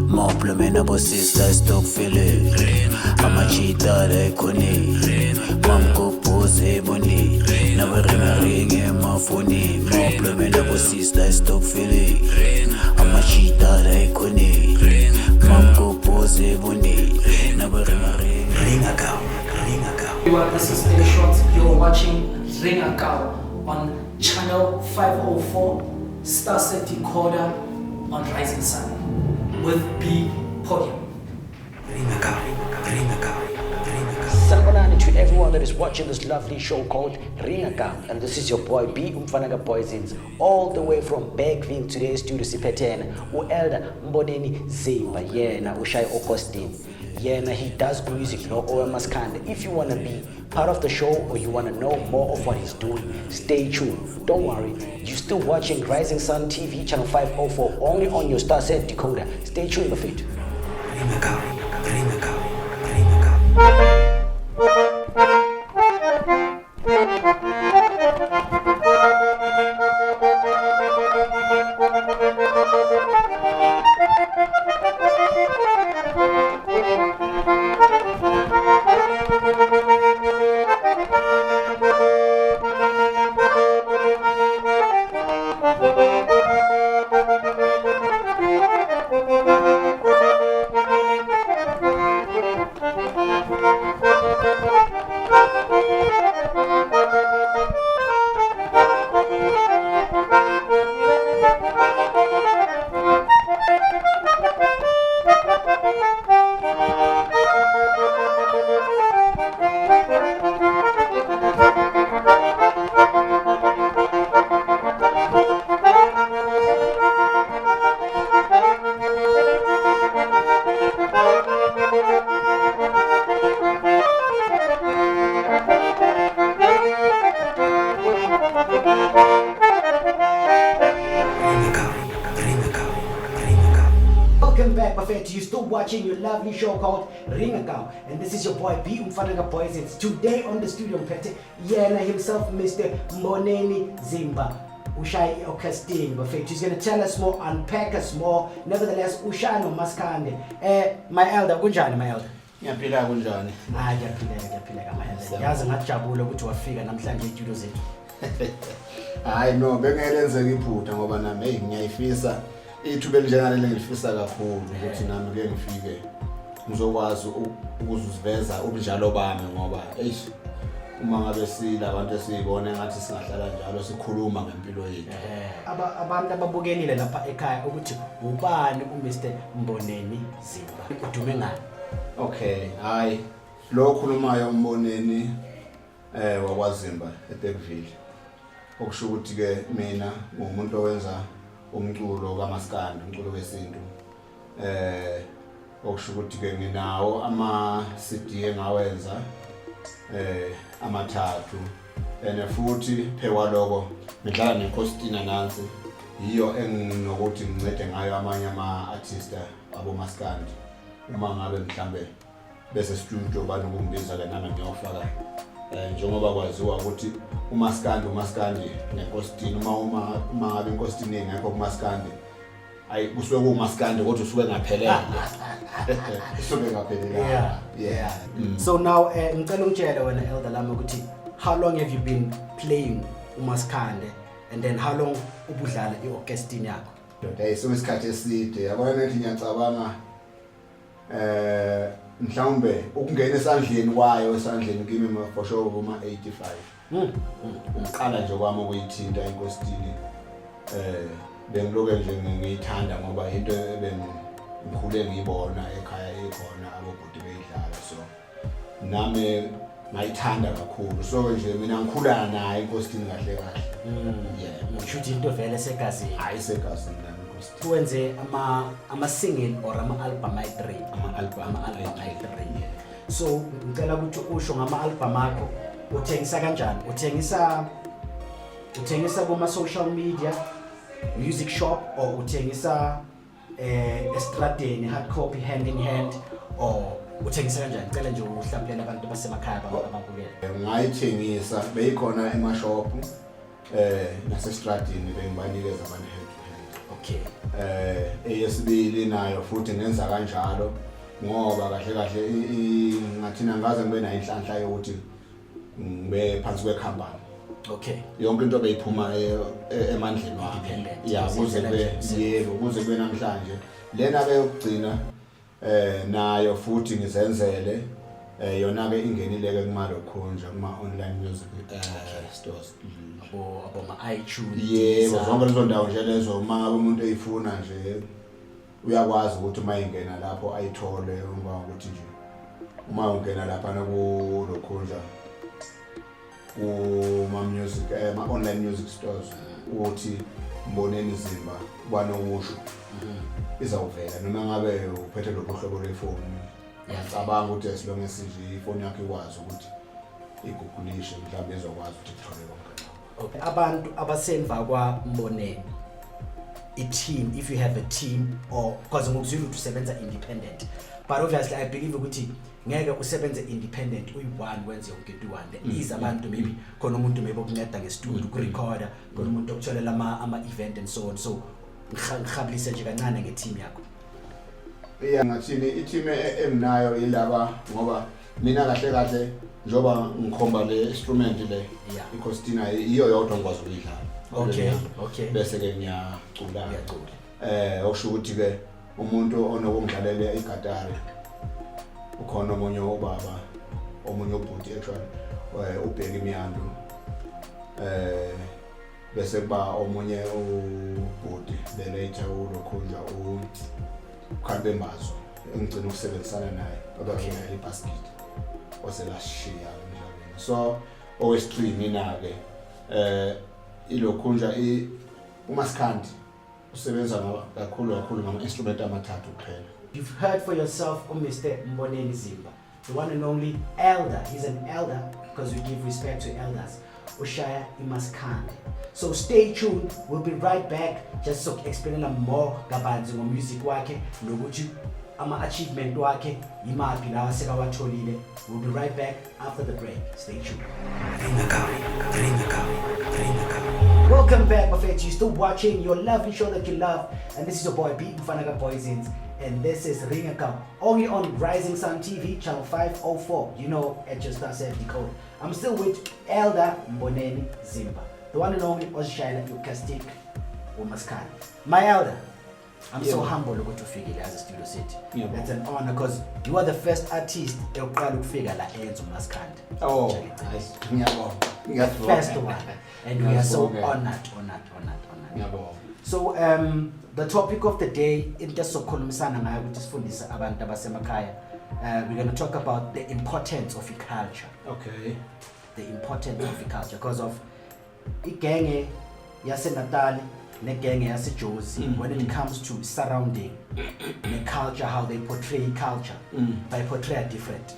Moplemena bo sister stock feeling amachita de koni mamko pose boni na ring emafoni moplemena bo sister stock feeling amachita de koni mamko pose boni na ring account. This is A Shot. You're watching Ring Akao on channel 504 Starset Decoder on Rising Sun with B Podium. Sanibonani to everyone that is watching this lovely show called Ring Akao, and this is your boy B Umfanaga Poisons, all the way from Bergville. Today's studio siphetene u-Elder Mboneni Zimba yena uShai Augustine. Yena, he does music, no Maskande. If you want to be part of the show or you want to know more of what he's doing, stay tuned. Don't worry, you're still watching Rising Sun TV channel 504 only on your Starset decoder. Stay tuned with it. Welcome back, Buffet. You're still watching your lovely show called Ring Akao, and this is your boy B Umfanaga Poisons. Today on the studio, Pete Yena himself, Mr. Mboneni Zimba, uShai Augustine. Buffet, he's gonna tell us more, unpack us more. Nevertheless, uShai no Maskande. My elder, kunjani my elder? Ngiyaphila kunjani? Ngiyaphila my elder. Yazi ngajabula ukuthi wafika namhlanje estudio zethu. Hayi no, bengelenzeka iphutha ngoba nami ngiyayifisa ithuba elinjengale lengifisa kakhulu ukuthi nami ke ngifike ngizokwazi ukuziveza ubunjalo bami ngoba uma ngabe sila abantu esibone ngathi singahlala njalo sikhuluma ngempilo yethu. Abantu ababukelile lapha ekhaya ukuthi ubani uMr Mboneni Zimba, udume ngani? Okay, hayi lo khulumayo uMboneni wakwaZimba eBergville. Okusho ukuthi ke mina ngumuntu owenza umculo kaMaskandi, umculo wesintu. Okusho ukuthi ke nginawo ama CD engawenza amathathu. Futhi phekwa lokho ngidlala neCostina nansi. Yiyo enginokuthi ngincede ngayo amanye ama-artist aboMaskandi. Uma ngabe mhlambe bese studio banokungibiza ke nami ngiyofaka njengoba kwaziwa ukuthi uMaskandi neCostina uma ngabe iCostina engekho kuMaskandi ayi kusuke kuMaskandi kodwa usuke ngaphelele. Usuke ngaphelele. Yeah. So now ngicela ungitshele wena elder lami ukuthi how long have you been playing uMaskandi, and then how long ubudlala iOrchestra yakho? Hey, so isikhathi eside yabona nethi ngiyacabanga mhlawumbe ukungena esandleni kimi for sure kuma 85. Ngiqala nje kwami ukuyithinta iNkosini bengiloke nje ngiyithanda ngoba into bengikhule ngiyibona ekhaya ekhona abobhuti beyidlala, so nami ngayithanda kakhulu, so nje mina ngikhulana naye iNkosini kahle. Yeah, Ushuthi into vele segazini. hayi segazini nami iNkosini. Wenze ama single or ama album ayi-3. Ama-album ayi-3. So ngicela ukuthi usho ngama album akho uthengisa kanjani? Uthengisa kuma social media, music shop, or uthengisa estradeni hard copy hand in hand, or uthengisa kanjani cela nje uhlaphela abantu basemakhaya ababukela ngayithengisa beyikhona emashop nasestradini bengibanikeza abantu hand to hand. okay Eyesibili nayo futhi ngenza kanjalo ngoba kahle kahle ngathina ngaze ngibe nayo inhlanhla yokuthi ngibe phansi kwecompany. okay Yonke into beyiphuma emandleni wami ya kuze kube namhlanje lena beyokugcina nayo futhi ngizenzele yona ke ingenileke kuMalokhunja kuma online music stores abo ma iTunes yebo zonke lezo ndawo nje lezo uma ngabe umuntu eyifuna nje uyakwazi ukuthi uma ingena lapho ayithole uma ukuthi nje uma ungena lapha na kuLokhunja music ma online music stores uthi Mboneni Zimba kwanokusho izawuvela noma ngabe uphethe lo hlobo lefoni yacabanga ukuthi esilonge sinje ifoni yakhe ikwazi ukuthi igugulishe mhlawumbe ezokwazi ukuthi ithole konke. okay abantu abasemva kwa Mboneni i-team if you have a team or because ngokuzwile ukuthi usebenza independent but obviously I believe ukuthi ngeke usebenze independent uyi-one wenze yonke into one there is abantu maybe khona umuntu maybe okunceda ngestudio ukurecorda khona umuntu okutholela ama-event and so on so ngihabilise nje kancane nge-team yakho. Yeah ngathini i-team eminayo ilaba ngoba mina kahle kahle njoba ngikhomba le instrument le iCostina iyo yodwa ngikwazi ukuyidlala. Okay bese ke ngiyacula okusho ukuthi ke umuntu onokungidlalela igatari ukhona omunye ubaba omunye ubhuti actually ubheka imiyando bese kuba omunye ubhuti the later uLokhunja uKhalibembazo engicina ukusebenzisana naye abakhe iBasket oselashiya emhlabeni so owestream mina ke iLokhunja uMaskandi usebenza kakhulu ngama instrument amathathu kuphela. You've heard for yourself Mr. Mboneni Zimba, the one and only elder. He's an elder because we give respect to elders. Ushaya iMaskandi. So stay tuned. We'll be right back just to explain more kabanzi ngo music wakhe nokuthi ama achievement wakhe imaphi la sekawatholile. We'll be right back after the break. Stay tuned. Welcome back, my friends. You're still watching your lovely show that you love, and this is your boy B Mfanaga Poisons, and this is Ringaka, only on Rising Sun TV, channel 504. You know, at your star set decode. I'm still with Elder Mboneni Zimba, the one and only Ozshayla Yukastik Umaskani. My elder, I'm so humble to figure as a studio set. That's an honor because you are the first artist to figure la ends Umaskani. Oh, nice. First one. And we are so honored. So the topic of the day into sokhulumisana ngayo ukuthi sifundise abantu abasemakhaya. We're going to talk about the importance of culture. Okay. The importance of culture because of igenge yaseNatal negenge yaseJozi when it comes to surrounding the culture, how they portray culture. They portray different.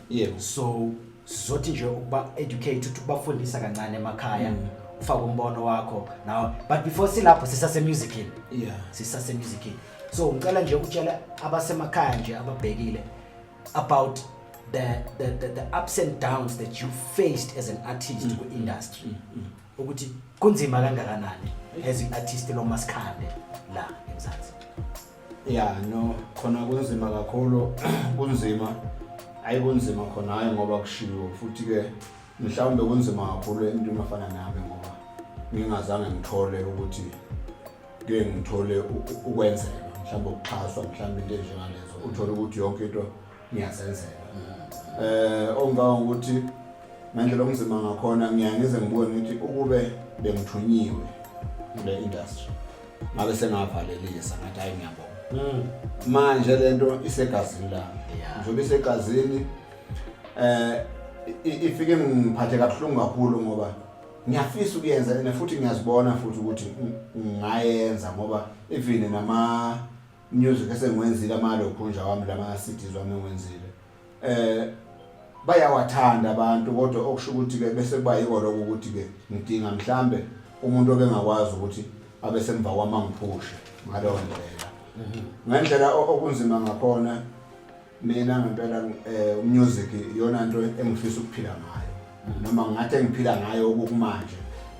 Yeah. So zothi nje ukuba educate ukubafundisa kancane emakhaya ufaka umbono wakho now but before silapho sisase musicini sisase musicini so ngicela nje ukutshela abasemakhaya nje ababhekile about the ups and downs that you faced as an artist ku industry ukuthi kunzima kangakanani as an artist lo Maskandi la eMzansi. No khona kunzima kakhulu kunzima ayikunzima khona hayi ngoba kushiwo futhi ke mhlawumbe kunzima kakhulu into emafana nami ngoba ngingazange ngithole ukuthi ke ngithole ukwenzela mhlawumbe ukuxhaswa mhlawumbe into enjengalezo uthole ukuthi yonke into ngiyasenzela ongawo ukuthi manje lo mzima ngakhona ngiyangize ngibuke ngithi ukube bengithunyiwe kule industry ngabe sengavalelisa ngathi hayi ngiyabona manje lento isegazini lami njobe isegazini ifike ngiphathe kabuhlungu kakhulu ngoba ngiyafisa ukuyenza and futhi ngiyazibona futhi ukuthi ngayenza ngoba even nama music esengwenzile aMalokhunja wami lama CDs wami engwenzile bayawathanda abantu kodwa okusho ukuthi ke bese kuba yiko lokho ukuthi ke ngidinga mhlambe umuntu obengakwazi ukuthi abe semva kwama ngiphushe ngalowo ndlela ngendlela okunzima ngakhona mina ngempela music iyona into engifisa ukuphila ngayo noma ngathi engiphila ngayo okumanje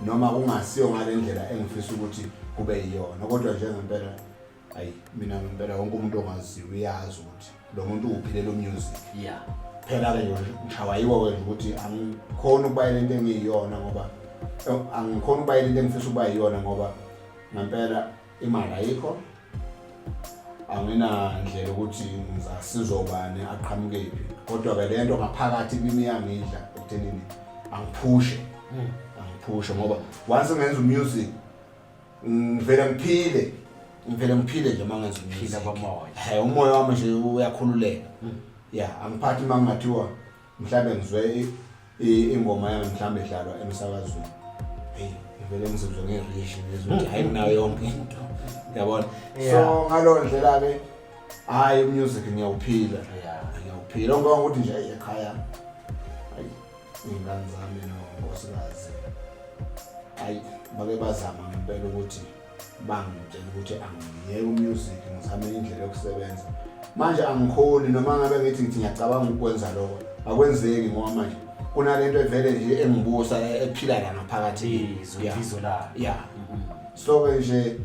noma kungasiyo ngalendlela engifisa ukuthi kube yiyona kodwa nje ngempela hayi mina ngempela wonke umuntu ongaziyo uyazi ukuthi lo muntu uphilela music yeah phela ke ngishawa yiwo wena ukuthi angikhona ukuba into engiyiyona ngoba angikhona ukuba into engifisa ukuba yiyona ngoba ngempela imali ayikho angina ndlela ukuthi ngizasizobane aqhamuke phi kodwa ke lento ngaphakathi kimi yangidla ekuthenini angiphushe ngoba once ngenza music ngivela ngiphile nje mangenza phila kwamoya umoya wami nje uyakhululeka angiphathi mangathiwa mhlambe ngizwe ingoma yami mhlambe idlalwa emsakazweni ngivele ngizizwe ngerish ukuthi hayi mina yonke into yabona so ngalo ndlela ke hayi music ngiyawuphila ngoba ukuthi nje ekhaya hayi ingane zami nonkosikazi hayi bake bazama ngempela ukuthi bangitshela ukuthi angiyeke music ngizame indlela yokusebenza manje angikhoni noma ngabe ngithi ngiyacabanga ukwenza lokho akwenzeki ngoba manje kunalento evele nje engibusa ephila la ngaphakathi izo la so nje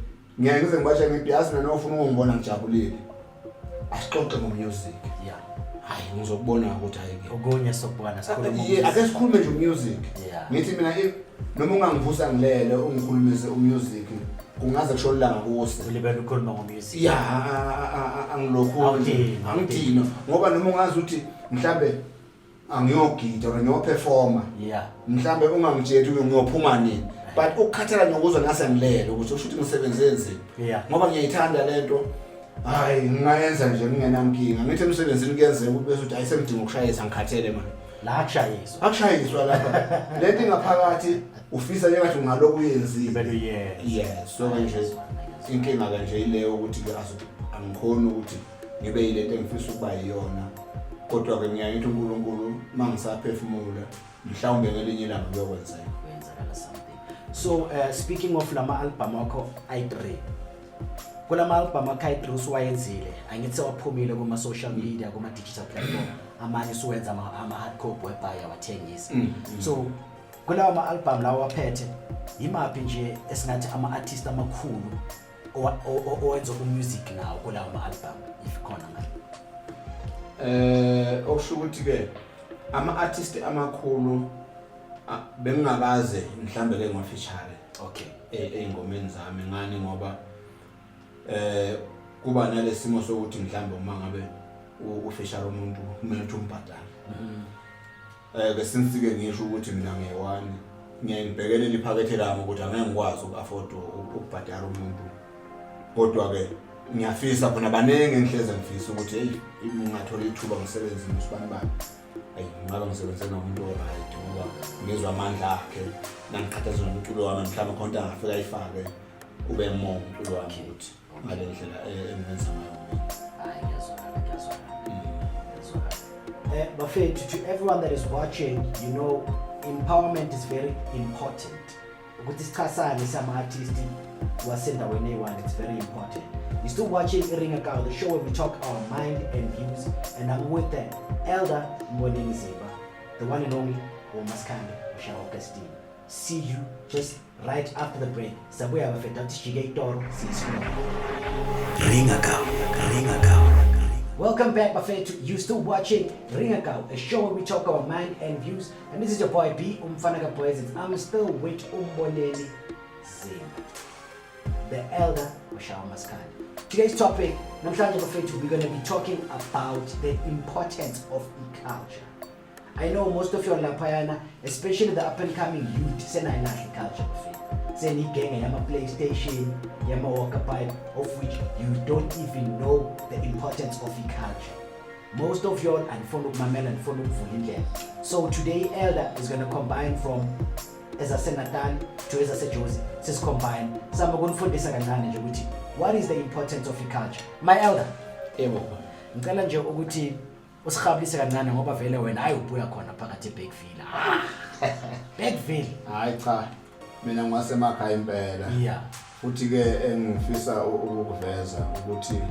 ngeke ngize ngibashe ngithi yazi mina ofuna ukungibona ngijabulile asixoxe ngomusic hayi ngizokubona ukuthi hayike okunye sokubona ake sikhulume nje music ngithi mina noma ungangivusa ngilele ungikhulumise umusic kungaze kusholanga kuwuse ulibele ukukhuluma ngomusic angilokhu angidina ngoba noma ungazi ukuthi mhlambe angiyogida or ngiyoperforma mhlambe ungangitshela ukuthi ngiyophuma nini but ukukhathala ngokuzwa ngase ngilele ukuthi usho ukuthi ngisebenzeni ngoba ngiyayithanda lento hayi ngingayenza nje ngingenankinga ngithi emsebenzini kuyenzeka ukuthi bese uthi ayisengidinga ukushayisa ngikhathele manje la akushayiswa lapha lento ngaphakathi ufisa nje ngathi ungaloku uyenzile so nje inkinga kanje ileyo ukuthi ke angikhona ukuthi ngibe yilento engifisa ukuba yiyona kodwa ke ngiyayithi uNkulunkulu mangisaphefumula mhlawumbe ngelinye ilanga uyokwenza something. So speaking of lama album akho i3 kulama album akho i3 usuwayenzile angithi waphumile kuma social media kuma digital platform amanye suwenza ama hardcore webaya wathengisa so kulawa ama album lawo waphethe imaphi nje esingathi ama artists amakhulu owenza umusic nawo kulawa ama album if khona ngathi okusho ukuthi ke ama artists amakhulu bengingakaze mhlambe ke ngofeature eingomeni zami ngani ngoba kuba nalesimo sokuthi mhlambe uma ngabe ufeature umuntu kumele umbhadale ke since ke ngisho ukuthi mina ngiyewani ngiyibhekelela iphakethe lami ukuthi angeke ngikwazi uku-afford ukubhadala umuntu kodwa ke ngiyafisa khona banenge engihleze ngifisa ukuthi hey ngingathola ithuba ngisebenzise usibani ngabe ngisebenzela umuntu oright ngoba ngizwa amandla akhe nangiqhathaza nomculo wami mhlawumbe khona angafika ayifake ube more umculo wami ukuthi ngale ndlela engenza ngayo Bafethu, to everyone that is watching, you know, empowerment is very important. Ukuthi sichasane sama artists wasendaweni eyi-1, it's very important. You're still watching Ringakao, the show where we talk our mind and views, and I'm with the elder Mboneni Zimba, the one and only Umaskandi Ushawa Augustine. See you just right after the break. Sabuya Bafethu, Tishige Toro, see you soon. Ringakao. Welcome back, Bafethu. You still watching Ringakao, a show where we talk our mind and views, and this is your boy B Umfanaga Poisons. I'm still with Mboneni Zimba, the elder Ushawa Maskandi. Today's topic, namhlanje Bafethu, we're going to be talking about the importance of culture. I know most of you are Lapayana, especially the up and coming youth, sena culture Bafethu. Seni gang yama PlayStation, yama walker pipe, of which you don't even know the importance of the culture. Most of you are unfollow Mamela and follow Volindle. So today Elder is going to combine from as a Senatan to as a Josie. Says combine. Some are going for this again. What is the importance of the culture? My elder. Ngicela nje ukuthi usikhablise kancane ngoba vele wena ayibuya khona phakathi eBackville. Backville. Hayi cha. Mina ngasemakhaya impela. Yeah. Futhi ke engifisa ukuveza ukuthi